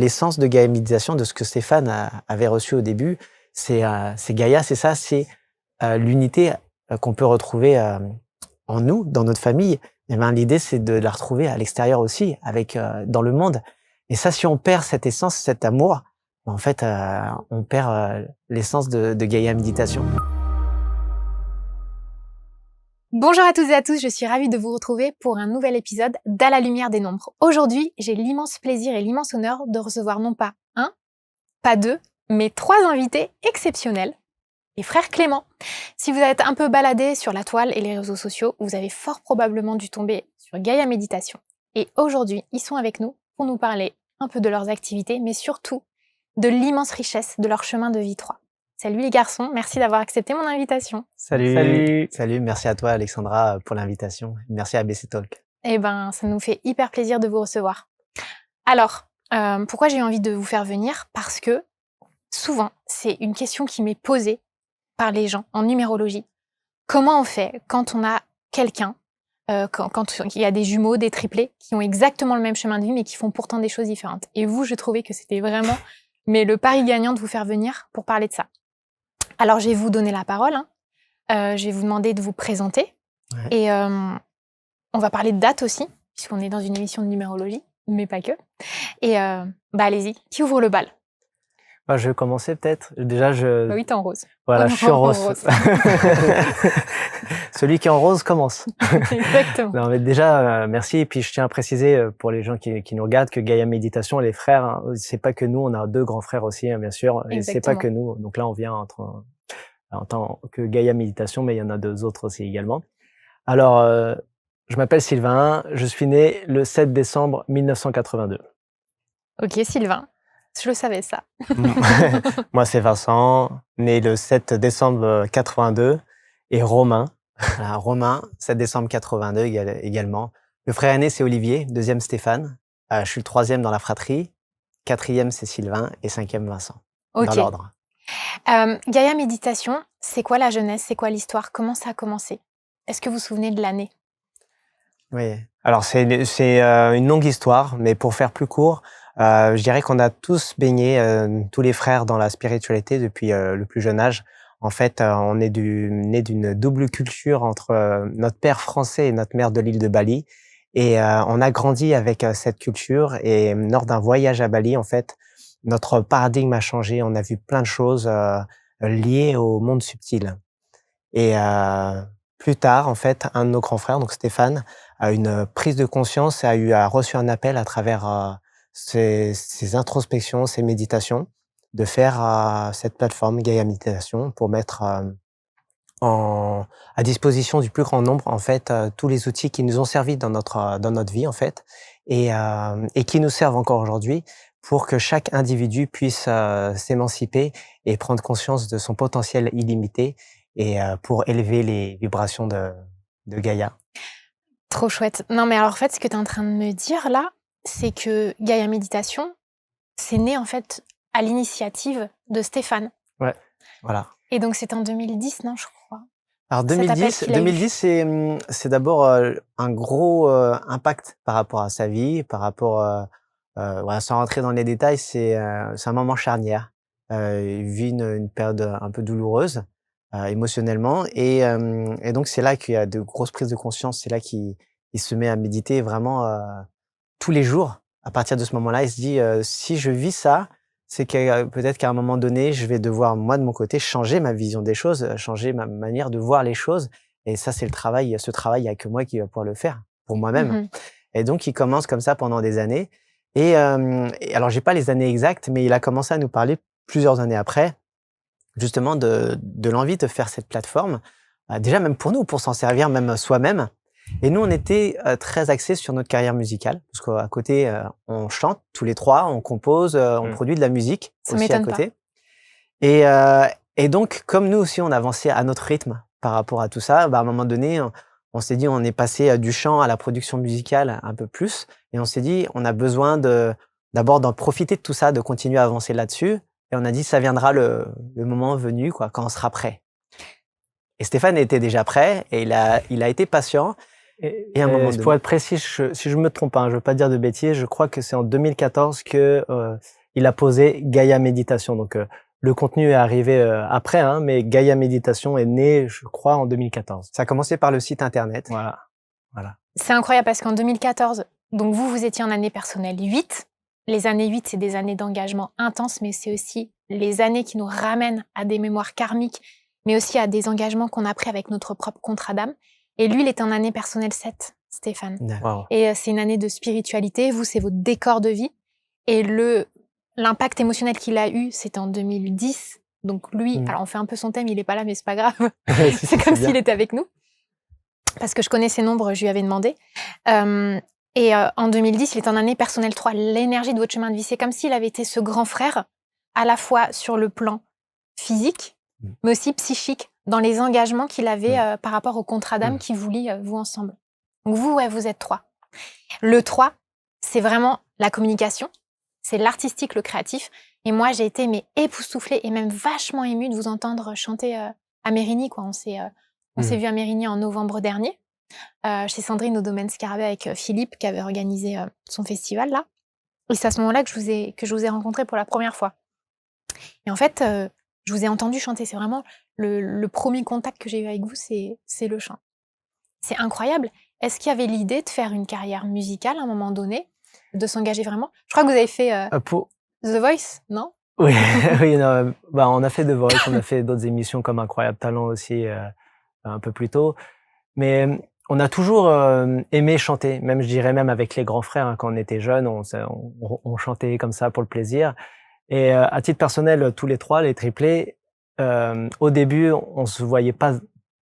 l'essence de Gaia Méditation, de ce que Stéphane avait reçu au début, c'est Gaia, c'est ça, c'est l'unité qu'on peut retrouver en nous, dans notre famille. Et ben, l'idée, c'est de la retrouver à l'extérieur aussi, dans le monde. Et ça, si on perd cette essence, cet amour, en fait, on perd l'essence de Gaia Méditation. Bonjour à toutes et à tous, je suis ravie de vous retrouver pour un nouvel épisode d'À la lumière des nombres. Aujourd'hui, j'ai l'immense plaisir et l'immense honneur de recevoir non pas un, pas deux, mais 3 invités exceptionnels. Les frères Clément. Si vous êtes un peu baladé sur la toile et les réseaux sociaux, vous avez fort probablement dû tomber sur Gaia Méditation. Et aujourd'hui, ils sont avec nous pour nous parler un peu de leurs activités, mais surtout de l'immense richesse de leur chemin de vie 3. Salut les garçons, merci d'avoir accepté mon invitation. Salut, merci à toi Alexandra pour l'invitation. Merci à ABC Talk. Eh ben, ça nous fait hyper plaisir de vous recevoir. Alors, pourquoi j'ai eu envie de vous faire venir? Parce que souvent, c'est une question qui m'est posée par les gens en numérologie. Comment on fait quand on a quelqu'un, quand il y a des jumeaux, des triplés, qui ont exactement le même chemin de vie, mais qui font pourtant des choses différentes? Et vous, je trouvais que c'était vraiment le pari gagnant de vous faire venir pour parler de ça. Alors, je vais vous donner la parole. Je vais vous demander de vous présenter. Ouais. Et on va parler de date aussi, puisqu'on est dans une émission de numérologie, mais pas que. Et allez-y, qui ouvre le bal? Je vais commencer peut-être. Déjà, Bah oui, t'es en rose. Voilà, je suis en rose. Celui qui est en rose commence. Exactement. Non, mais déjà, merci. Et puis, je tiens à préciser pour les gens qui nous regardent que Gaia Méditation, les frères, hein, c'est pas que nous. On a 2 grands frères aussi, hein, bien sûr. Et c'est pas que nous. Donc là, on vient en tant que Gaia Méditation, mais il y en a 2 autres aussi également. Alors, je m'appelle Sylvain. Je suis né le 7 décembre 1982. Ok, Sylvain. Je le savais, ça. Moi, c'est Vincent, né le 7 décembre 82. Et Romain. Voilà, Romain, 7 décembre 82 également. Le frère aîné, c'est Olivier. 2e, Stéphane. Je suis le 3e dans la fratrie. 4e, c'est Sylvain. Et 5e, Vincent. Ok. Dans l'ordre. Gaia Méditation, c'est quoi la jeunesse? C'est quoi l'histoire? Comment ça a commencé? Est-ce que vous vous souvenez de l'année? Oui. Alors, c'est une longue histoire, mais pour faire plus court, je dirais qu'on a tous baigné, tous les frères, dans la spiritualité depuis le plus jeune âge. En fait, on est né d'une double culture entre notre père français et notre mère de l'île de Bali. Et on a grandi avec cette culture. Et lors d'un voyage à Bali, en fait, notre paradigme a changé. On a vu plein de choses liées au monde subtil. Et plus tard, en fait, un de nos grands frères, donc Stéphane, a une prise de conscience et a reçu un appel à travers ses introspections, ses méditations, de faire cette plateforme Gaia Méditation pour mettre à disposition du plus grand nombre, en fait, tous les outils qui nous ont servi dans notre vie, en fait, et qui nous servent encore aujourd'hui, pour que chaque individu puisse s'émanciper et prendre conscience de son potentiel illimité, et pour élever les vibrations de Gaïa. Trop chouette. Non, mais alors en fait, ce que tu es en train de me dire là, c'est que Gaia Méditation, c'est né en fait à l'initiative de Stéphane. Ouais, voilà. Et donc c'était en 2010, non, je crois. Alors 2010 c'est d'abord un gros impact par rapport à sa vie, par rapport, voilà, sans rentrer dans les détails, c'est un moment charnière. Il vit une période un peu douloureuse émotionnellement, et donc c'est là qu'il y a de grosses prises de conscience. C'est là qu'il se met à méditer vraiment tous les jours. À partir de ce moment-là, il se dit si je vis ça, c'est que peut-être qu'à un moment donné, je vais devoir, moi, de mon côté, changer ma vision des choses, changer ma manière de voir les choses. Et ça, c'est ce travail, il n'y a que moi qui va pouvoir le faire, pour moi-même. Et donc, il commence comme ça pendant des années. Et alors, j'ai pas les années exactes, mais il a commencé à nous parler plusieurs années après, justement, de l'envie de faire cette plateforme. Déjà, même pour nous, pour s'en servir même soi-même. Et nous, on était très axés sur notre carrière musicale, parce qu'à côté, on chante tous les 3, on compose, on produit de la musique aussi à côté. Et donc, comme nous aussi, on avançait à notre rythme par rapport à tout ça, à un moment donné, on s'est dit, on est passé du chant à la production musicale un peu plus, et on s'est dit, on a besoin d'abord d'en profiter de tout ça, de continuer à avancer là-dessus, et on a dit, ça viendra le moment venu, quoi, quand on sera prêt. Et Stéphane était déjà prêt, et il a été patient. Et à un moment donné. Pour être précis, si je me trompe pas, je veux pas dire de bêtises, je crois que c'est en 2014 que il a posé Gaïa Méditation. Donc le contenu est arrivé après, hein, mais Gaïa Méditation est né, je crois, en 2014. Ça a commencé par le site internet. Voilà. C'est incroyable parce qu'en 2014, donc vous étiez en année personnelle 8. Les années 8, c'est des années d'engagement intense, mais c'est aussi les années qui nous ramènent à des mémoires karmiques, mais aussi à des engagements qu'on a pris avec notre propre contrat d'âme. Et lui, il était en année personnelle 7, Stéphane. Wow. Et c'est une année de spiritualité. Vous, c'est votre décor de vie. Et l'impact émotionnel qu'il a eu, c'était en 2010. Donc lui, alors on fait un peu son thème, il est pas là, mais c'est pas grave. C'est comme s'il était avec nous. Parce que je connais ses nombres, je lui avais demandé. En 2010, il est en année personnelle 3. L'énergie de votre chemin de vie, c'est comme s'il avait été ce grand frère, à la fois sur le plan physique, mais aussi psychique, dans les engagements qu'il avait par rapport au contrat d'âme qui vous lie, vous ensemble. Donc vous, vous êtes 3. Le 3, c'est vraiment la communication, c'est l'artistique, le créatif. Et moi, j'ai été époustouflée et même vachement émue de vous entendre chanter à Mérigny, quoi. On s'est vu à Mérigny en novembre dernier, chez Sandrine au domaine Scarabée avec Philippe qui avait organisé son festival là. Et c'est à ce moment-là que je vous ai rencontré pour la première fois. Et en fait, je vous ai entendu chanter. C'est vraiment le premier contact que j'ai eu avec vous, c'est le chant. C'est incroyable. Est-ce qu'il y avait l'idée de faire une carrière musicale à un moment donné, de s'engager vraiment? Je crois que vous avez fait The Voice, non? Oui, oui, non, on a fait The Voice, on a fait d'autres émissions comme Incroyable Talent aussi un peu plus tôt. Mais on a toujours aimé chanter, même je dirais même avec les grands frères, hein, quand on était jeunes, on chantait comme ça pour le plaisir. Et à titre personnel, tous les 3, les triplés, au début, on se voyait pas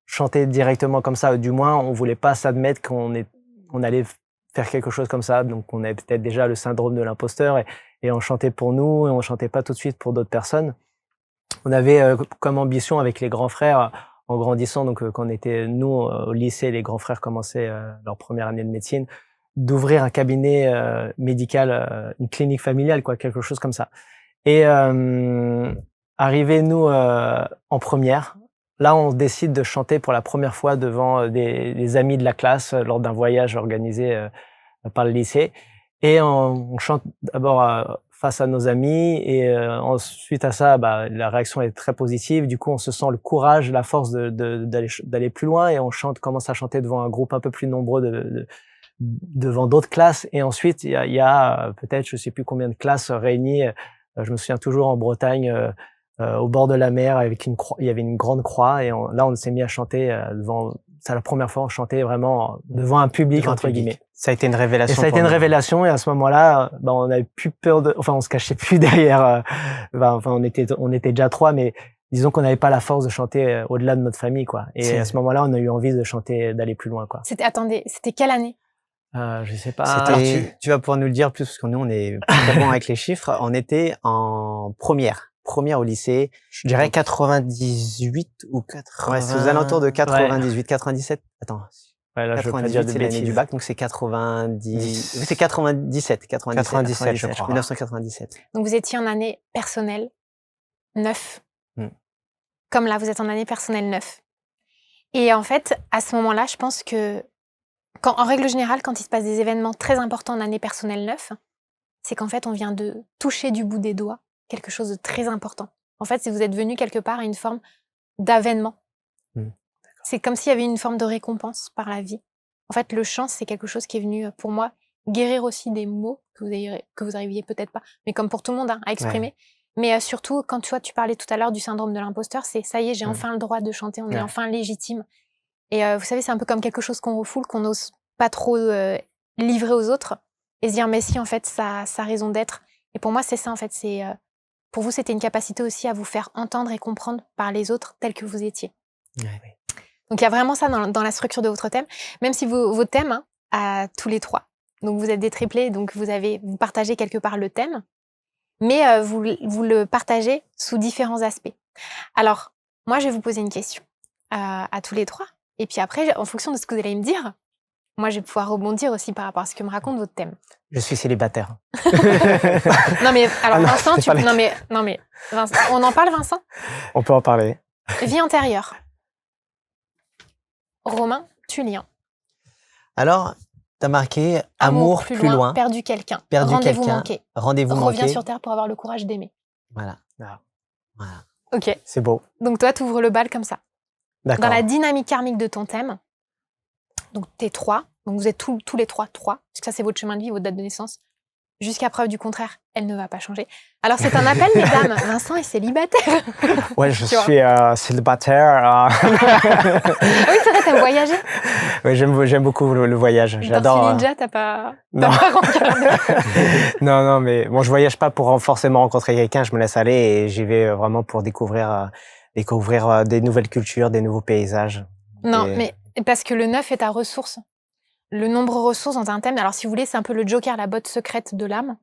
chanter directement comme ça, du moins on voulait pas s'admettre on allait faire quelque chose comme ça, donc on avait peut-être déjà le syndrome de l'imposteur et on chantait pour nous et on chantait pas tout de suite pour d'autres personnes. On avait comme ambition avec les grands frères, en grandissant, donc quand on était nous au lycée, les grands frères commençaient leur première année de médecine, d'ouvrir un cabinet médical, une clinique familiale, quoi, quelque chose comme ça. Et arrivés nous en première, là on décide de chanter pour la première fois devant des amis de la classe lors d'un voyage organisé par le lycée. Et on chante d'abord face à nos amis et ensuite à ça, la réaction est très positive. Du coup, on se sent le courage, la force d'aller plus loin et on commence à chanter devant un groupe un peu plus nombreux devant d'autres classes. Et ensuite, il y a peut-être, je sais plus combien de classes réunies. Je me souviens toujours en Bretagne, au bord de la mer, avec il y avait une grande croix et là, on s'est mis à chanter devant. C'est la première fois on chantait vraiment devant un public, entre guillemets. Ça a été une révélation. Et ça a été une révélation, et à ce moment-là, on avait plus peur on se cachait plus derrière, on était déjà 3, mais disons qu'on n'avait pas la force de chanter au-delà de notre famille, quoi. Et à ce moment-là, on a eu envie de chanter, d'aller plus loin, quoi. C'était quelle année? Je sais pas. Alors, tu vas pouvoir nous le dire plus, parce que nous, on est très bon avec les chiffres. On était en première au lycée, je dirais 98 ou 80. Ouais, c'est aux alentours de 98, 97. Attends. Ouais, là, 98, c'est l'année du bac, donc c'est 90. C'est 97, je crois. 1997. Donc vous étiez en année personnelle 9. Comme là, vous êtes en année personnelle 9. Et en fait, à ce moment-là, je pense que, en règle générale, quand il se passe des événements très importants en année personnelle 9, c'est qu'en fait, on vient de toucher du bout des doigts quelque chose de très important. En fait, c'est que vous êtes venu quelque part à une forme d'avènement. C'est comme s'il y avait une forme de récompense par la vie. En fait, le chant, c'est quelque chose qui est venu, pour moi, guérir aussi des mots que vous arriviez peut-être pas, mais comme pour tout le monde, à exprimer. Ouais. Mais surtout, quand tu parlais tout à l'heure du syndrome de l'imposteur, c'est ça y est, j'ai enfin le droit de chanter, on est enfin légitime. Et vous savez, c'est un peu comme quelque chose qu'on refoule, qu'on n'ose pas trop livrer aux autres, et se dire, mais si, en fait, ça a raison d'être. Et pour moi, c'est ça, en fait, c'est... pour vous, c'était une capacité aussi à vous faire entendre et comprendre par les autres tels que vous étiez. Ouais. Donc, il y a vraiment ça dans la structure de votre thème, même si vos thèmes, à tous les 3. Donc, vous êtes des triplés, donc vous partagez quelque part le thème, mais vous le partagez sous différents aspects. Alors, moi, je vais vous poser une question à tous les 3, et puis après, en fonction de ce que vous allez me dire, moi, je vais pouvoir rebondir aussi par rapport à ce que me raconte votre thème. Je suis célibataire. Non, mais alors, Vincent, non, mais Vincent, on en parle, Vincent? On peut en parler. Vie antérieure. Romain Tullien. Alors, tu as marqué amour plus loin, perdu quelqu'un, perdu rendez-vous quelqu'un, manqué, rendez-vous reviens manqué. sur Terre pour avoir le courage d'aimer. Voilà. Ah, Voilà. Ok, C'est beau. donc toi, tu ouvres le bal comme ça. Dans D'accord. la dynamique karmique de ton thème, donc t'es 3, donc vous êtes tous les 3, parce que ça c'est votre chemin de vie, votre date de naissance. Jusqu'à preuve du contraire, elle ne va pas changer. Alors c'est un appel, mesdames. Vincent est célibataire. Ouais, je Tu vois. suis célibataire. Ah oui, c'est vrai, t'aimes voyager. Ouais, j'aime beaucoup le voyage. J'adore. Tortue Ninja, t'as pas Non. rencontré. Non, mais bon, je voyage pas pour forcément rencontrer quelqu'un. Je me laisse aller et j'y vais vraiment pour découvrir des nouvelles cultures, des nouveaux paysages. Non, Et- mais parce que le 9 est ta ressource. Le nombre ressources dans un thème, alors si vous voulez, c'est un peu le joker, la botte secrète de l'âme.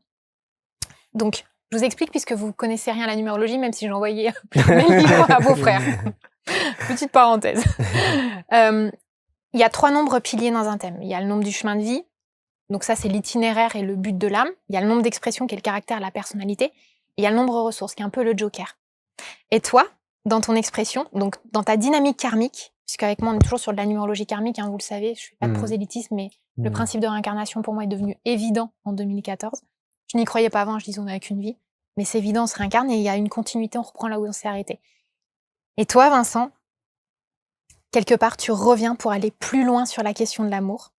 Donc, je vous explique, puisque vous connaissez rien à la numérologie, même si j'ai envoyé mes livres à vos frères. Petite parenthèse. Il y a 3 nombres piliers dans un thème. Il y a le nombre du chemin de vie, donc ça c'est l'itinéraire et le but de l'âme. Il y a le nombre d'expressions qui est le caractère, la personnalité. Et il y a le nombre ressources, qui est un peu le joker. Et toi, dans ton expression, donc dans ta dynamique karmique, puisqu'avec moi on est toujours sur de la numérologie karmique, hein, vous le savez, je fais pas de prosélytisme, mais le principe de réincarnation pour moi est devenu évident en 2014. Je n'y croyais pas avant, je disais on n'a qu'une vie, mais c'est évident, on se réincarne et il y a une continuité, on reprend là où on s'est arrêté. Et toi, Vincent, quelque part, tu reviens pour aller plus loin sur la question de l'amour.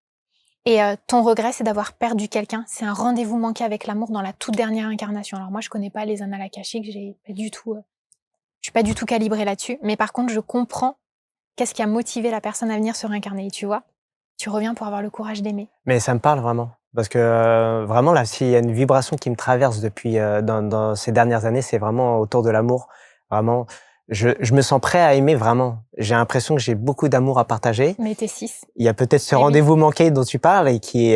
Et ton regret, c'est d'avoir perdu quelqu'un. C'est un rendez-vous manqué avec l'amour dans la toute dernière incarnation. Alors moi, je connais pas les annales akashiques, je suis pas du tout calibrée là-dessus. Mais par contre, je comprends qu'est-ce qui a motivé la personne à venir se réincarner. Et tu vois, tu reviens pour avoir le courage d'aimer. Mais ça me parle vraiment. Parce que vraiment, là, s'il y a une vibration qui me traverse depuis dans ces dernières années, c'est vraiment autour de l'amour. Vraiment, je me sens prêt à aimer vraiment. J'ai l'impression que j'ai beaucoup d'amour à partager. Mais t'es 6. Il y a peut-être ce Et oui. rendez-vous manqué dont tu parles et qui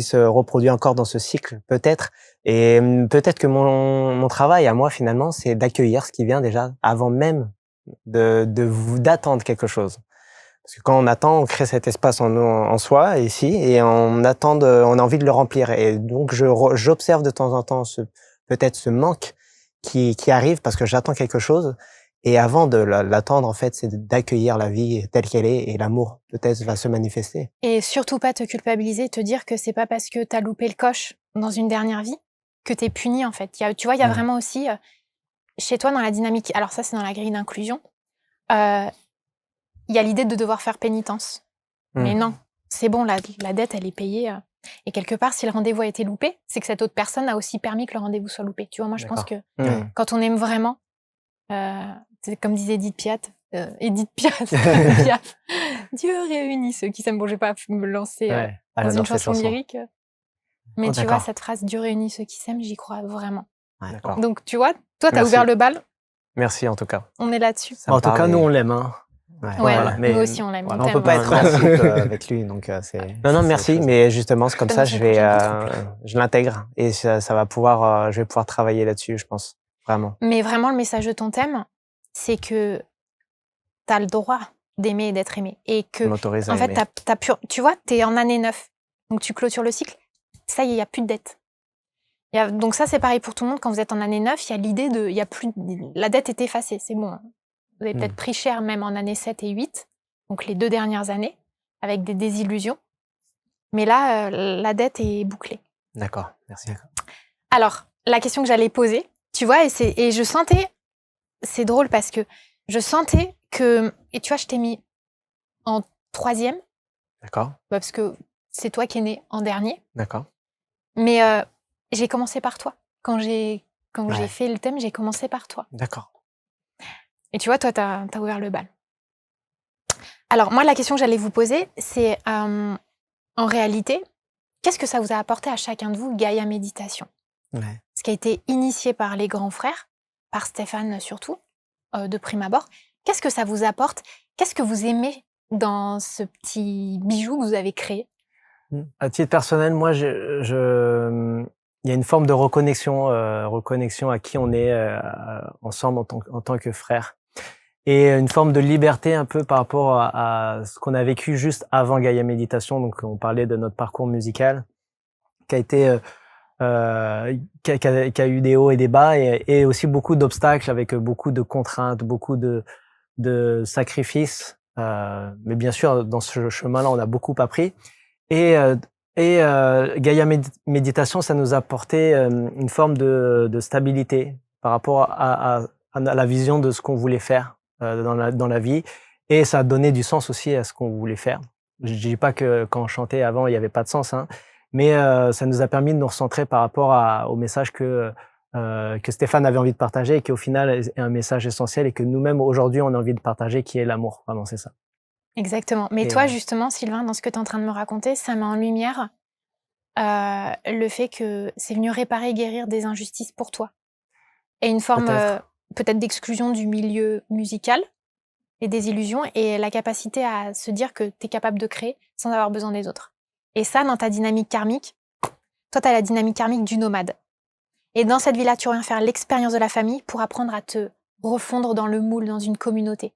se reproduit encore dans ce cycle, peut-être. Et peut-être que mon travail à moi, finalement, c'est d'accueillir ce qui vient déjà avant même d'attendre quelque chose. Parce que quand on attend, on crée cet espace en soi, ici, et on a envie de le remplir. Et donc, j'observe de temps en temps peut-être ce manque qui arrive parce que j'attends quelque chose. Et avant de l'attendre, en fait, c'est d'accueillir la vie telle qu'elle est et l'amour, peut-être, va se manifester. Et surtout pas te culpabiliser, te dire que c'est pas parce que t'as loupé le coche dans une dernière vie que t'es puni, en fait. Tu vois, il y a vraiment aussi, chez toi, dans la dynamique, alors ça, c'est dans la grille d'inclusion, il y a l'idée de devoir faire pénitence. Mais non, c'est bon, la dette, elle est payée. Et quelque part, si le rendez-vous a été loupé, c'est que cette autre personne a aussi permis que le rendez-vous soit loupé. Tu vois, moi, je pense que quand on aime vraiment, c'est comme disait Edith Piaf, Dieu réunit ceux qui s'aiment. Bon, je vais pas me lancer dans une chanson lyrique. Mais tu vois, cette phrase, Dieu réunit ceux qui s'aiment, j'y crois vraiment. D'accord. Donc, tu vois, toi, t'as Merci. ouvert le bal. Merci, en tout cas. On est là-dessus. En tout cas, nous, on l'aime. Hein. Ouais, Voilà, mais nous aussi, on l'aime. On peut pas être passif avec lui, donc c'est... Non, merci, mais justement, c'est comme ça, je l'intègre et ça va pouvoir, je vais pouvoir travailler là-dessus, je pense, vraiment. Mais vraiment, le message de ton thème, c'est que t'as le droit d'aimer et d'être aimé. Et que, en fait, tu vois, t'es en année 9, donc tu clôtures le cycle, ça y est, il n'y a plus de dette. Donc ça, c'est pareil pour tout le monde, quand vous êtes en année 9, il y a l'idée la dette est effacée, c'est bon. Vous avez peut-être pris cher même en année 7 et 8, donc les 2 dernières années, avec des désillusions. Mais là, la dette est bouclée. D'accord, merci. Alors, la question que j'allais poser, tu vois, et je sentais, c'est drôle parce que je sentais que, et tu vois, je t'ai mis en 3e. D'accord. Parce que c'est toi qui es né en dernier. D'accord. Mais j'ai commencé par toi. Quand j'ai fait le thème, j'ai commencé par toi. D'accord. Et tu vois, toi, t'as ouvert le bal. Alors, moi, la question que j'allais vous poser, c'est, en réalité, qu'est-ce que ça vous a apporté à chacun de vous, Gaïa Méditation ? Ce qui a été initié par les grands frères, par Stéphane surtout, de prime abord. Qu'est-ce que ça vous apporte ? Qu'est-ce que vous aimez dans ce petit bijou que vous avez créé ? À titre personnel, moi, il y a une forme de reconnexion à qui on est ensemble en tant que frères. Et une forme de liberté un peu par rapport à ce qu'on a vécu juste avant Gaïa Méditation. Donc, on parlait de notre parcours musical qui a été, qui a eu des hauts et des bas et aussi beaucoup d'obstacles avec beaucoup de contraintes, beaucoup de sacrifices Mais bien sûr, dans ce chemin-là, on a beaucoup appris. Et Gaïa Méditation, ça nous a apporté une forme de stabilité par rapport à la vision de ce qu'on voulait faire dans la vie. Et ça a donné du sens aussi à ce qu'on voulait faire. Je dis pas que quand on chantait avant, il n'y avait pas de sens, hein, mais ça nous a permis de nous recentrer par rapport au message que Stéphane avait envie de partager et qui au final est un message essentiel et que nous-mêmes aujourd'hui on a envie de partager, qui est l'amour. Vraiment, c'est ça. Exactement. Mais toi, justement, Sylvain, dans ce que tu es en train de me raconter, ça met en lumière le fait que c'est venu réparer et guérir des injustices pour toi. Et une forme peut-être d'exclusion du milieu musical et des illusions et la capacité à se dire que tu es capable de créer sans avoir besoin des autres. Et ça, dans ta dynamique karmique, toi, tu as la dynamique karmique du nomade. Et dans cette vie-là, tu reviens faire l'expérience de la famille pour apprendre à te refondre dans le moule, dans une communauté,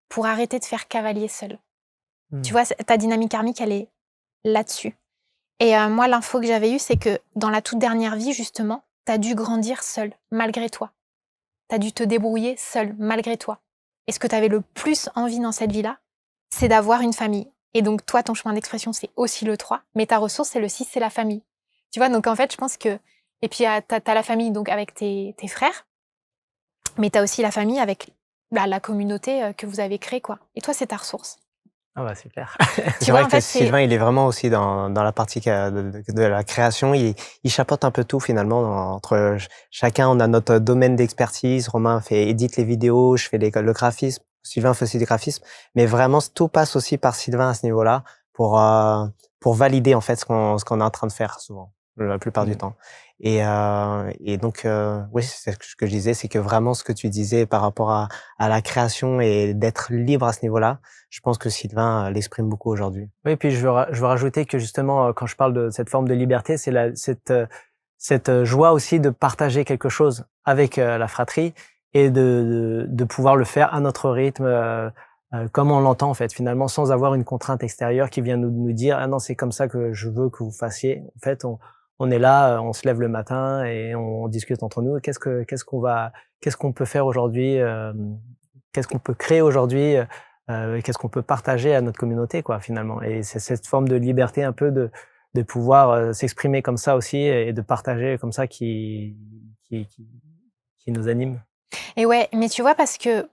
pour arrêter de faire cavalier seul. Tu vois, ta dynamique karmique, elle est là-dessus. Et moi, l'info que j'avais eue, c'est que dans la toute dernière vie, justement, tu as dû grandir seul, malgré toi. Tu as dû te débrouiller seul, malgré toi. Et ce que tu avais le plus envie dans cette vie-là, c'est d'avoir une famille. Et donc, toi, ton chemin d'expression, c'est aussi le 3, mais ta ressource, c'est le 6, c'est la famille. Tu vois, donc en fait, je pense que... Et puis, t'as la famille donc avec tes frères, mais t'as aussi la famille avec la communauté que vous avez créée, quoi. Et toi, c'est ta ressource. Ah bah super. C'est vrai que Sylvain, il est vraiment aussi dans la partie de la création. Il chapeaute un peu tout finalement. Entre chacun, on a notre domaine d'expertise. Romain édite les vidéos, je fais le graphisme. Sylvain fait aussi du graphisme. Mais vraiment, tout passe aussi par Sylvain à ce niveau-là pour valider en fait ce qu'on est en train de faire souvent, la plupart du temps. Et donc, oui, c'est ce que je disais, c'est que vraiment ce que tu disais par rapport à la création et d'être libre à ce niveau-là, je pense que Sylvain l'exprime beaucoup aujourd'hui. Oui, puis je veux rajouter que justement, quand je parle de cette forme de liberté, c'est cette joie aussi de partager quelque chose avec la fratrie et de pouvoir le faire à notre rythme, comme on l'entend en fait, finalement, sans avoir une contrainte extérieure qui vient nous dire « Ah non, c'est comme ça que je veux que vous fassiez ». En fait, on est là, on se lève le matin et on discute entre nous. Qu'est-ce qu'on peut faire aujourd'hui, qu'est-ce qu'on peut créer aujourd'hui, qu'est-ce qu'on peut partager à notre communauté, quoi, finalement. Et c'est cette forme de liberté un peu de pouvoir s'exprimer comme ça aussi et de partager comme ça qui nous anime. Et ouais, mais tu vois, parce que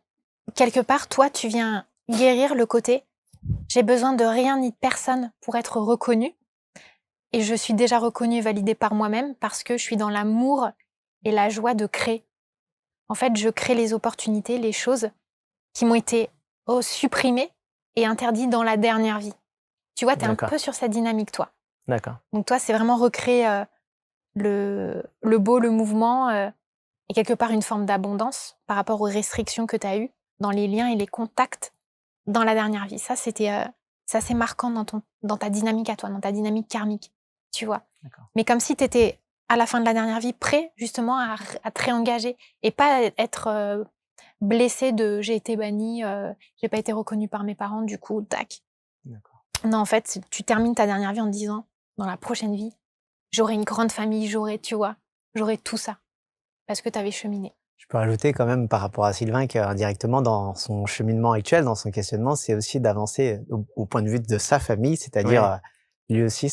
quelque part, toi, tu viens guérir le côté « j'ai besoin de rien ni de personne pour être reconnue ». Et je suis déjà reconnue et validée par moi-même parce que je suis dans l'amour et la joie de créer. En fait, je crée les opportunités, les choses qui m'ont été supprimées et interdites dans la dernière vie. Tu vois, tu es un peu sur cette dynamique, toi. D'accord. Donc toi, c'est vraiment recréer le beau, le mouvement et quelque part une forme d'abondance par rapport aux restrictions que tu as eues dans les liens et les contacts dans la dernière vie. Ça, c'était assez marquant dans ta dynamique à toi, dans ta dynamique karmique. Tu vois. Mais comme si tu étais, à la fin de la dernière vie, prêt justement à te réengager et pas être blessé de « j'ai été banni, j'ai pas été reconnu par mes parents, du coup, tac ». Non, en fait, tu termines ta dernière vie en te disant « dans la prochaine vie, j'aurai une grande famille, j'aurai tout ça ». Parce que tu avais cheminé. Je peux rajouter quand même par rapport à Sylvain qu'indirectement dans son cheminement actuel, dans son questionnement, c'est aussi d'avancer au point de vue de sa famille, c'est-à-dire lui aussi,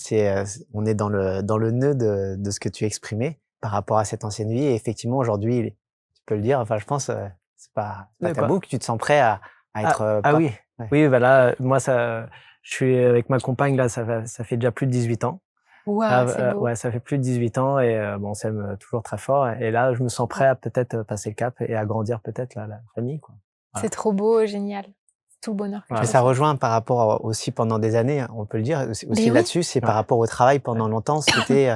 on est dans le nœud de ce que tu exprimais par rapport à cette ancienne vie. Et effectivement, aujourd'hui, tu peux le dire, enfin, je pense, c'est pas tabou que tu te sens prêt à être... oui. Ouais. Oui, voilà, moi, je suis avec ma compagne, là, ça fait déjà plus de 18 ans. Wow, c'est beau. Ouais, ça fait plus de 18 ans et on s'aime toujours très fort. Et là, je me sens prêt à peut-être passer le cap et à grandir peut-être la famille, quoi. Voilà. C'est trop beau, génial. Tout le bonheur. Mais ça rejoint par rapport aussi pendant des années, on peut le dire, aussi là-dessus, c'est par rapport au travail pendant longtemps, c'était,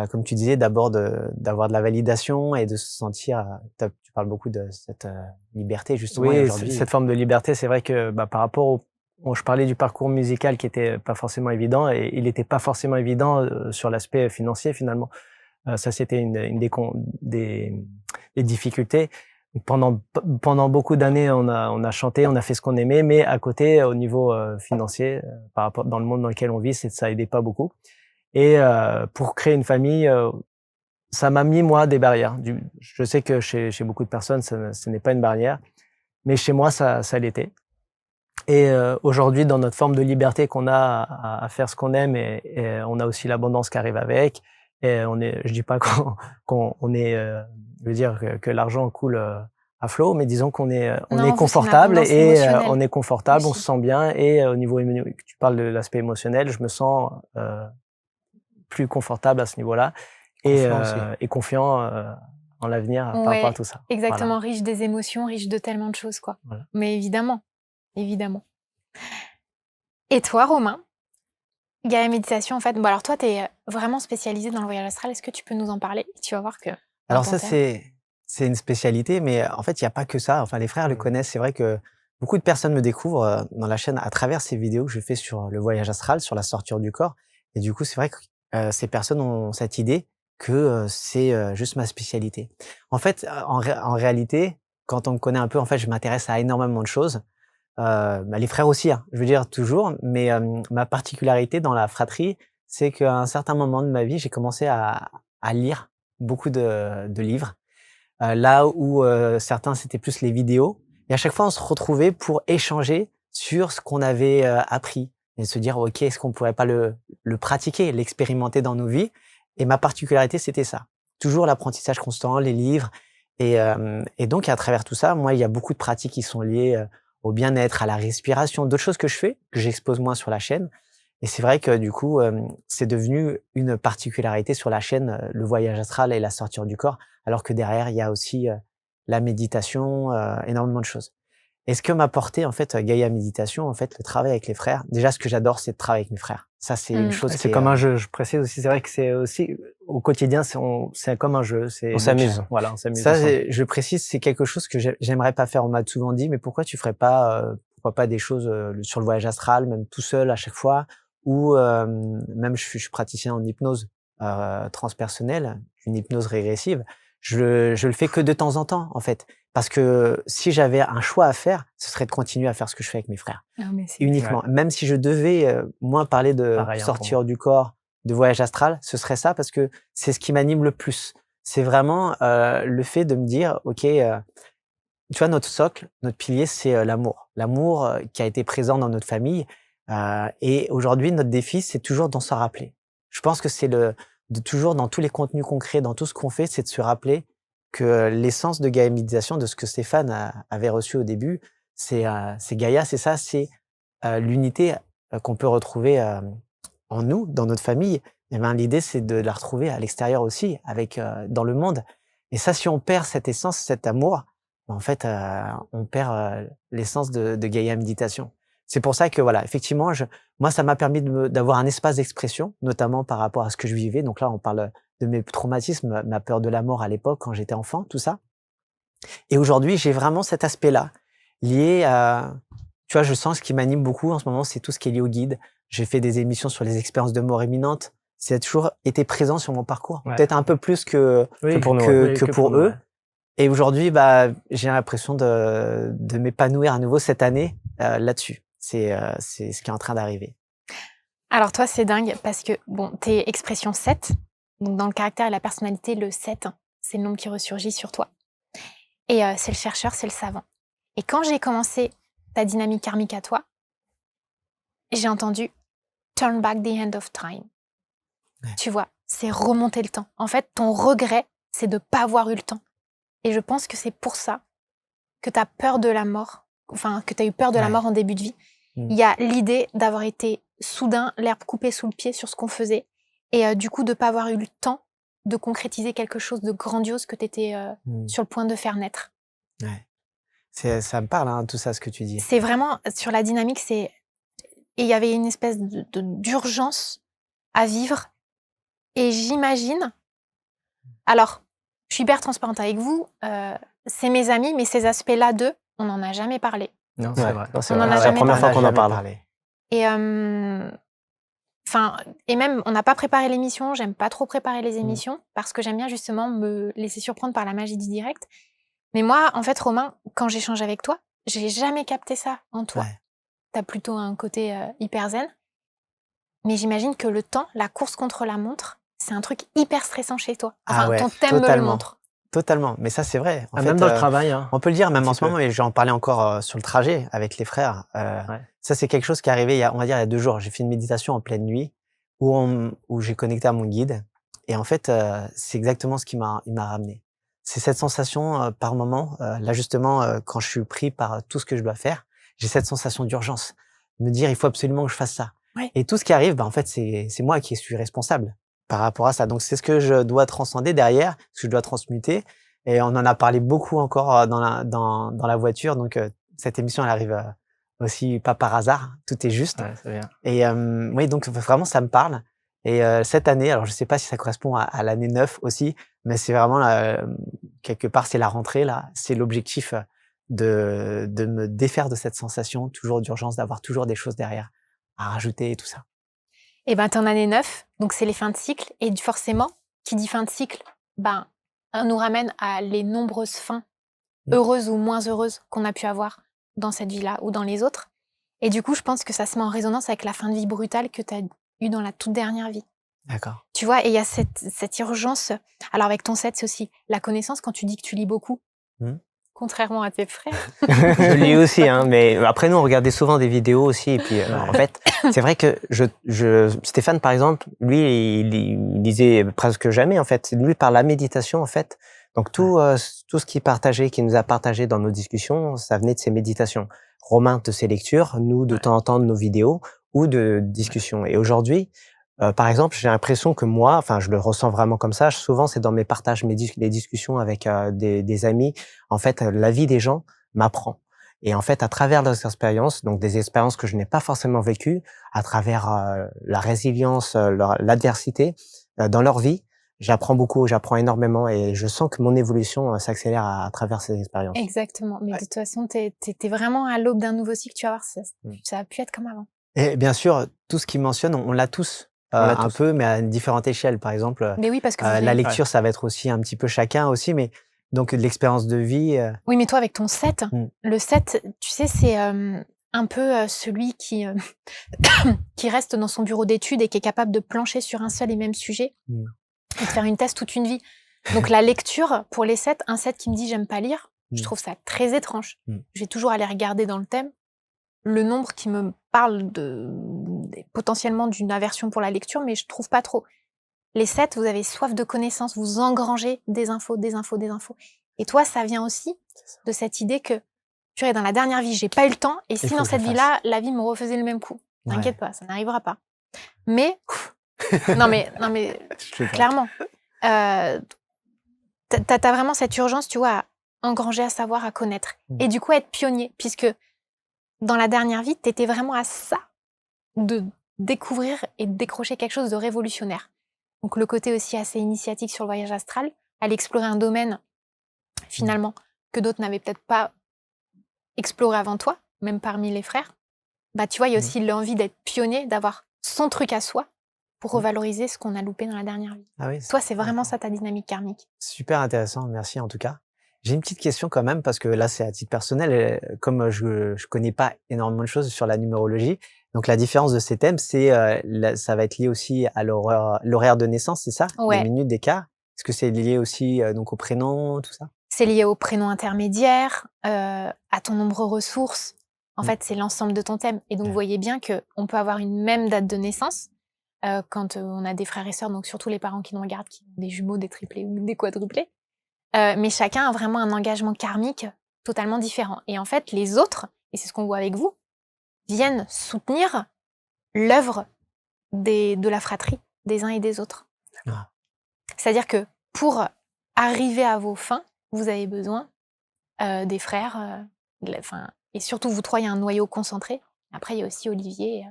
comme tu disais, d'abord d'avoir de la validation et de se sentir, tu parles beaucoup de cette liberté justement. Oui, cette forme de liberté, c'est vrai que par rapport je parlais du parcours musical qui était pas forcément évident et il était pas forcément évident sur l'aspect financier finalement. Ça, c'était une des difficultés. Pendant beaucoup d'années, on a chanté, on a fait ce qu'on aimait, mais à côté, au niveau financier, par rapport dans le monde dans lequel on vit, ça aidait pas beaucoup. Et pour créer une famille, ça m'a mis moi des barrières. Je sais que chez beaucoup de personnes, ce n'est pas une barrière, mais chez moi, ça l'était. Et aujourd'hui, dans notre forme de liberté qu'on a à faire ce qu'on aime, et on a aussi l'abondance qui arrive avec. Et je dis pas qu'on est, je veux dire que l'argent coule à flot, mais disons qu'on est, on Non, est vous, c'est une confortable abondance et émotionnelle on est confortable, on se aussi. sent bien. Et au niveau, tu parles de l'aspect émotionnel, je me sens plus confortable à ce niveau-là Confiant aussi. et confiant en l'avenir par rapport à Ouais, tout ça. exactement, Voilà. riche des émotions, riche de tellement de choses, quoi. Voilà. Mais évidemment, évidemment. Et toi, Romain, Gaia Méditation, en fait, bon, alors toi, tu es vraiment spécialisé dans le voyage astral. Est-ce que tu peux nous en parler? Tu vas voir que dans Alors ton ça, thème. c'est une spécialité, mais en fait, il y a pas que ça. Enfin, les frères le connaissent. C'est vrai que beaucoup de personnes me découvrent, dans la chaîne à travers ces vidéos que je fais sur le voyage astral, sur la sortie du corps. Et du coup, c'est vrai que, ces personnes ont cette idée que, c'est, juste ma spécialité. En fait, en réalité, quand on me connaît un peu, en fait, je m'intéresse à énormément de choses. Bah, les frères aussi, hein, je veux dire toujours, mais ma particularité dans la fratrie, c'est qu'à un certain moment de ma vie, j'ai commencé à lire beaucoup de livres. Là où, certains, c'était plus les vidéos, et à chaque fois, on se retrouvait pour échanger sur ce qu'on avait, appris et se dire: «OK, est-ce qu'on pourrait pas le pratiquer, l'expérimenter dans nos vies?» Et ma particularité, c'était ça. Toujours l'apprentissage constant, les livres, et donc à travers tout ça, moi, il y a beaucoup de pratiques qui sont liées, au bien-être, à la respiration, d'autres choses que je fais, que j'expose moins sur la chaîne. Et c'est vrai que du coup, c'est devenu une particularité sur la chaîne, le voyage astral et la sortie du corps, alors que derrière, il y a aussi, la méditation, énormément de choses. Et ce que m'a apporté en fait, Gaïa Méditation, en fait, le travail avec les frères, déjà ce que j'adore, c'est de travailler avec mes frères. Ça, c'est une chose qui C'est est, comme un jeu, je précise aussi. C'est vrai que c'est aussi, au quotidien, c'est comme un jeu. on s'amuse. Voilà, on s'amuse Ça, ensemble. je précise, c'est quelque chose que j'aimerais pas faire. On m'a souvent dit: «Mais pourquoi tu ferais pas, pourquoi pas des choses, sur le voyage astral, même tout seul à chaque fois?» Ou même je suis praticien en hypnose, transpersonnelle, une hypnose régressive. Je le fais que de temps en temps, en fait. Parce que si j'avais un choix à faire, ce serait de continuer à faire ce que je fais avec mes frères. Ah, mais c'est Uniquement. Même si je devais, moi parler de Pareil, hein, pour moi. sortir du corps, de voyage astral, ce serait ça parce que c'est ce qui m'anime le plus. C'est vraiment, le fait de me dire: «OK, tu vois, notre socle, notre pilier, c'est, l'amour. L'amour, qui a été présent dans notre famille, et aujourd'hui, notre défi, c'est toujours d'en s'en rappeler. Je pense que c'est de toujours dans tous les contenus concrets, dans tout ce qu'on fait, c'est de se rappeler que l'essence de Gaia Méditation, de ce que Stéphane avait reçu au début, c'est Gaïa, c'est ça, c'est, l'unité, qu'on peut retrouver, en nous, dans notre famille. Et ben, l'idée, c'est de la retrouver à l'extérieur aussi, avec, dans le monde. Et ça, si on perd cette essence, cet amour, en fait, on perd, l'essence de Gaïa Méditation. C'est pour ça que voilà, effectivement, moi, ça m'a permis d'avoir un espace d'expression, notamment par rapport à ce que je vivais. Donc là, on parle de mes traumatismes, ma peur de la mort à l'époque, quand j'étais enfant, tout ça. Et aujourd'hui, j'ai vraiment cet aspect-là, lié à, tu vois, je sens ce qui m'anime beaucoup en ce moment, c'est tout ce qui est lié au guide. J'ai fait des émissions sur les expériences de mort imminente. Ça a toujours été présent sur mon parcours. Ouais. Peut-être un peu plus que pour nous, que pour eux. ouais. Et aujourd'hui, bah, j'ai l'impression de m'épanouir à nouveau cette année, là-dessus. C'est ce qui est en train d'arriver. Alors toi, c'est dingue parce que, bon, t'es expression 7, donc dans le caractère et la personnalité, le 7, c'est le nombre qui ressurgit sur toi. Et c'est le chercheur, c'est le savant. Et quand j'ai commencé ta dynamique karmique à toi, j'ai entendu « turn back the end of time ». Ouais. Tu vois, c'est remonter le temps. En fait, ton regret, c'est de ne pas avoir eu le temps. Et je pense que c'est pour ça que tu as peur de la mort, enfin, que tu as eu peur de la mort en début de vie. Il y a l'idée d'avoir été soudain l'herbe coupée sous le pied sur ce qu'on faisait et du coup de ne pas avoir eu le temps de concrétiser quelque chose de grandiose que tu étais sur le point de faire naître. Ouais. Ça me parle, hein, tout ça, ce que tu dis. C'est vraiment, sur la dynamique, et il y avait une espèce d'urgence à vivre. Et j'imagine, alors, je suis hyper transparente avec vous, c'est mes amis, mais ces aspects-là d'eux, on n'en a jamais parlé. Non, c'est vrai. On en a C'est jamais la première fois parlé. qu'on en parle. Et et même, on n'a pas préparé l'émission, j'aime pas trop préparer les émissions, parce que j'aime bien justement me laisser surprendre par la magie du direct. Mais moi, en fait, Romain, quand j'échange avec toi, j'ai jamais capté ça en toi. Ouais. T'as plutôt un côté hyper zen. Mais j'imagine que le temps, la course contre la montre, c'est un truc hyper stressant chez toi. Enfin, Ah ouais, ton thème me le totalement. montre. Totalement. Mais ça, c'est vrai. En fait, même dans le travail. Hein. On peut le dire, même Un en petit ce moment, et j'en parlais encore sur le trajet avec les frères. Ouais. Ça, c'est quelque chose qui est arrivé, on va dire, il y a 2 jours. J'ai fait une méditation en pleine nuit où j'ai connecté à mon guide. Et en fait, c'est exactement ce il m'a ramené. C'est cette sensation, par moment, là, justement, quand je suis pris par tout ce que je dois faire, j'ai cette sensation d'urgence. Me dire, il faut absolument que je fasse ça. Ouais. Et tout ce qui arrive, en fait, c'est moi qui suis responsable par rapport à ça. Donc, c'est ce que je dois transcender derrière, ce que je dois transmuter. Et on en a parlé beaucoup encore dans la voiture. Donc, cette émission, elle arrive aussi pas par hasard. Tout est juste. Ouais, c'est bien. Et oui, donc vraiment, ça me parle. Et cette année, alors je sais pas si ça correspond à l'année 9 aussi, mais c'est vraiment quelque part, c'est la rentrée là. C'est l'objectif de me défaire de cette sensation toujours d'urgence, d'avoir toujours des choses derrière à rajouter et tout ça. Et ben, t'es en année 9, donc c'est les fins de cycle. Et forcément, qui dit fin de cycle, ben, on nous ramène à les nombreuses fins, heureuses ou moins heureuses, qu'on a pu avoir dans cette vie-là ou dans les autres. Et du coup, je pense que ça se met en résonance avec la fin de vie brutale que tu as eue dans la toute dernière vie. D'accord. Tu vois, et il y a cette urgence. Alors avec ton 7, c'est aussi la connaissance quand tu dis que tu lis beaucoup. Contrairement à tes frères. Je lis aussi, hein, mais après nous on regardait souvent des vidéos aussi et puis en fait c'est vrai que Stéphane par exemple, lui il lisait presque jamais en fait. Lui par la méditation en fait. Donc tout ce qu'il nous a partagé dans nos discussions, ça venait de ses méditations. Romain de ses lectures, nous de temps en temps de nos vidéos ou de discussions. Et aujourd'hui, par exemple, j'ai l'impression que moi, enfin, je le ressens vraiment comme ça. Souvent, c'est dans mes partages, les discussions avec des amis. En fait, la vie des gens m'apprend. Et en fait, à travers leurs expériences, donc des expériences que je n'ai pas forcément vécues, à travers la résilience, l'adversité dans leur vie, j'apprends beaucoup, j'apprends énormément, et je sens que mon évolution s'accélère à travers ces expériences. Exactement. Mais de toute façon, t'es vraiment à l'aube d'un nouveau cycle. Tu vas voir, ça va plus être comme avant. Et bien sûr, tout ce qu'il mentionne, on l'a tous. Un peu, mais à une différente échelle. Par exemple, mais oui, parce que la lecture, ça va être aussi un petit peu chacun aussi, mais donc l'expérience de vie. Oui, mais toi, avec ton 7, le 7, tu sais, c'est un peu celui qui reste dans son bureau d'études et qui est capable de plancher sur un seul et même sujet et de faire une thèse toute une vie. Donc la lecture, pour les 7, un 7 qui me dit « j'aime pas lire », je trouve ça très étrange. Je vais toujours aller regarder dans le thème. Le nombre qui me parle potentiellement d'une aversion pour la lecture, mais je trouve pas trop. Les 7, vous avez soif de connaissances, vous engrangez des infos. Et toi, ça vient aussi de cette idée que, purée, dans la dernière vie, j'ai pas eu le temps, et si dans cette vie-là, la vie me refaisait le même coup. T'inquiète pas, ça n'arrivera pas. Mais, non mais, clairement, t'as vraiment cette urgence, tu vois, à engranger, à savoir, à connaître. Et du coup, à être pionnier, puisque dans la dernière vie, t'étais vraiment à ça de découvrir et de décrocher quelque chose de révolutionnaire. Donc le côté aussi assez initiatique sur le voyage astral, aller explorer un domaine, finalement, que d'autres n'avaient peut-être pas exploré avant toi, même parmi les frères. Bah tu vois, il y a aussi l'envie d'être pionnier, d'avoir son truc à soi pour revaloriser ce qu'on a loupé dans la dernière vie. Ah oui, toi, c'est vraiment ça ta dynamique karmique. Super intéressant, merci en tout cas. J'ai une petite question quand même, parce que là, c'est à titre personnel, comme je connais pas énormément de choses sur la numérologie. Donc, la différence de ces thèmes, c'est ça va être lié aussi à l'horaire de naissance, c'est ça? Les minutes d'écart. Est-ce que c'est lié aussi donc au prénom, tout ça? C'est lié au prénom intermédiaire, à ton nombre ressources. En fait, c'est l'ensemble de ton thème. Et donc, vous voyez bien qu'on peut avoir une même date de naissance quand on a des frères et sœurs, donc surtout les parents qui nous regardent, qui ont des jumeaux, des triplés ou des quadruplés. Mais chacun a vraiment un engagement karmique totalement différent. Et en fait, les autres, et c'est ce qu'on voit avec vous, viennent soutenir l'œuvre de la fratrie, des uns et des autres. C'est-à-dire que pour arriver à vos fins, vous avez besoin des frères, et surtout vous trois, il y a un noyau concentré. Après, il y a aussi Olivier,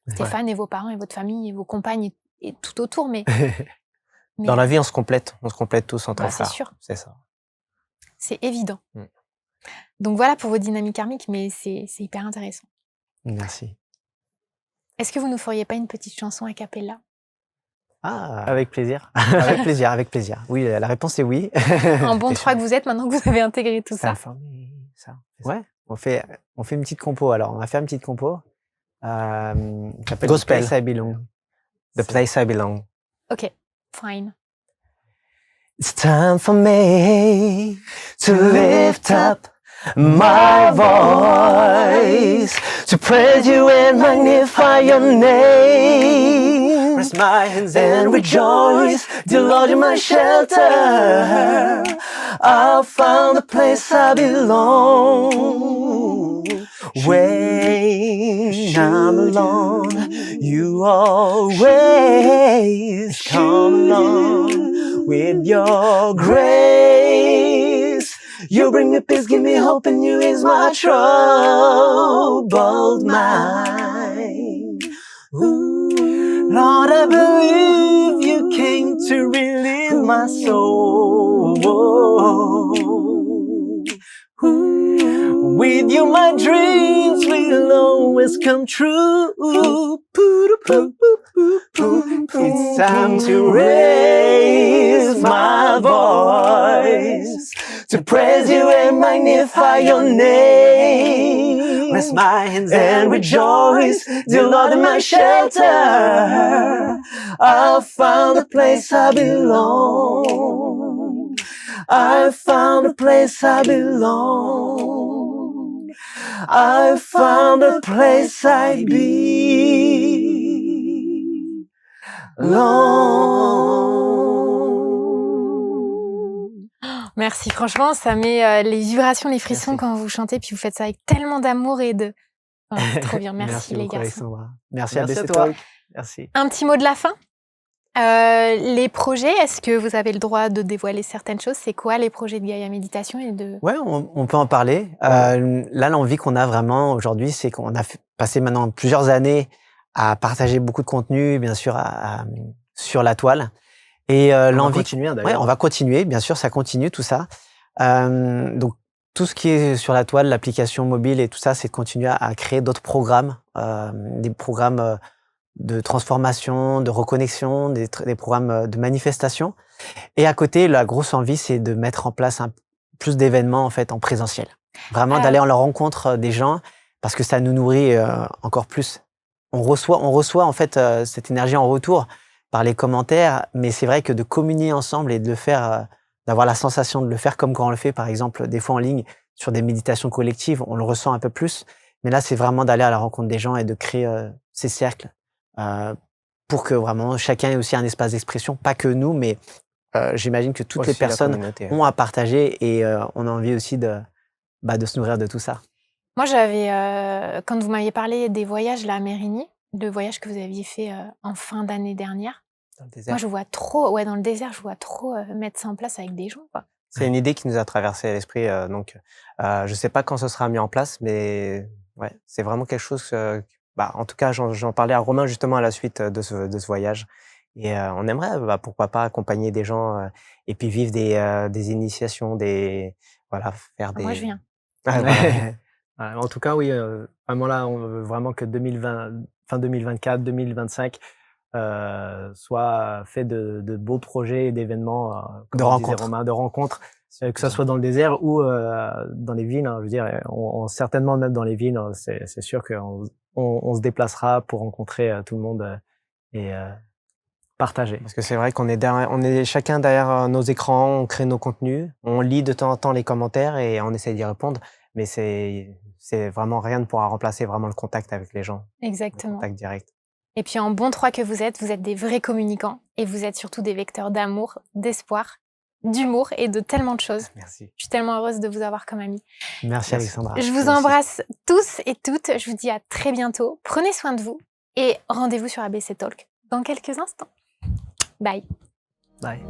Stéphane et vos parents et votre famille et vos compagnes et tout autour. Mais dans la vie, on se complète tous entre frères. C'est sûr. C'est ça. C'est évident. Donc voilà pour vos dynamiques karmiques, mais c'est hyper intéressant. Merci. Est-ce que vous nous feriez pas une petite chanson a cappella? Avec plaisir. Avec plaisir. Oui, la réponse est oui. Un bon 3 que vous êtes, maintenant que vous avez intégré tout ça. Ouais, on fait une petite compo. Alors, on va faire une petite compo. S'appelle Gospel. The Place I Belong. The Place I Belong. Ok, fine. It's time for me to lift up my voice, to praise you and magnify your name. Press my hands and rejoice, dear Lord, you're my shelter. I've found the place I belong. When I'm alone, you always come along with your grace. You bring me peace, give me hope, and you ease my troubled mind. Ooh, Lord, I believe you came to relieve my soul. Ooh, with you, my dreams will always come true. It's time to raise my voice, to praise you and magnify your name. Rest my hands and rejoice, dear Lord, in my shelter. I've found a place I belong. I found a place I belong. I found a place I belong. Merci, franchement, ça met les vibrations, les frissons Merci. quand vous chantez, puis vous faites ça avec tellement d'amour et de... Enfin, c'est trop bien, merci, les beaucoup, garçons. Alexandra. Merci à Merci à BC toi. Talk. Merci. Un petit mot de la fin. Les projets, est-ce que vous avez le droit de dévoiler certaines choses? C'est quoi les projets de Gaïa Méditation et de... Ouais, on peut en parler. Là, l'envie qu'on a vraiment aujourd'hui, c'est qu'on a passé maintenant plusieurs années à partager beaucoup de contenu, bien sûr, sur la toile. Et On va l'envie, continuer ouais, d'ailleurs. on va continuer, bien sûr, ça continue tout ça. Donc tout ce qui est sur la toile, l'application mobile et tout ça, c'est de continuer à créer d'autres programmes, des programmes de transformation, de reconnexion, des programmes de manifestation. Et à côté, la grosse envie, c'est de mettre en place plus d'événements en fait en présentiel. Vraiment d'aller en la rencontre des gens parce que ça nous nourrit encore plus. On reçoit en fait cette énergie en retour par les commentaires, mais c'est vrai que de communier ensemble et de le faire, d'avoir la sensation de le faire comme quand on le fait par exemple des fois en ligne sur des méditations collectives, on le ressent un peu plus. Mais là, c'est vraiment d'aller à la rencontre des gens et de créer ces cercles pour que vraiment chacun ait aussi un espace d'expression, pas que nous, mais j'imagine que toutes Aussi les personnes la communauté. ont à partager et on a envie aussi de se nourrir de tout ça. Moi, j'avais, quand vous m'aviez parlé des voyages là à Mérigny, le voyage que vous aviez fait en fin d'année dernière, Dans le désert. moi, je vois trop, ouais, dans le désert, je vois trop mettre ça en place avec des gens, quoi. C'est une idée qui nous a traversé l'esprit. Donc, je sais pas quand ce sera mis en place, mais ouais, c'est vraiment quelque chose. En tout cas, j'en parlais à Romain justement à la suite de ce voyage. Et on aimerait, pourquoi pas, accompagner des gens et puis vivre des initiations, faire des. Moi, je viens. Ah, voilà. Ouais, en tout cas, oui, vraiment là, on veut vraiment que 2020, fin 2024, 2025 soit fait de beaux projets et d'événements, comme De disait rencontres. Romain, de rencontres, que ça soit dans le désert ou dans les villes. Hein, je veux dire, certainement même dans les villes, c'est sûr qu'on on se déplacera pour rencontrer tout le monde et partager. Parce que c'est vrai qu'on est chacun derrière nos écrans, on crée nos contenus, on lit de temps en temps les commentaires et on essaie d'y répondre, mais c'est vraiment rien ne pourra remplacer vraiment le contact avec les gens, le Exactement. contact direct. Et puis en bon 3 que vous êtes des vrais communicants et vous êtes surtout des vecteurs d'amour, d'espoir, d'humour et de tellement de choses. Merci. Je suis tellement heureuse de vous avoir comme amie. Merci Alexandra. Je vous embrasse tous et toutes. Je vous dis à très bientôt. Prenez soin de vous et rendez-vous sur ABC Talk dans quelques instants. Bye. Bye.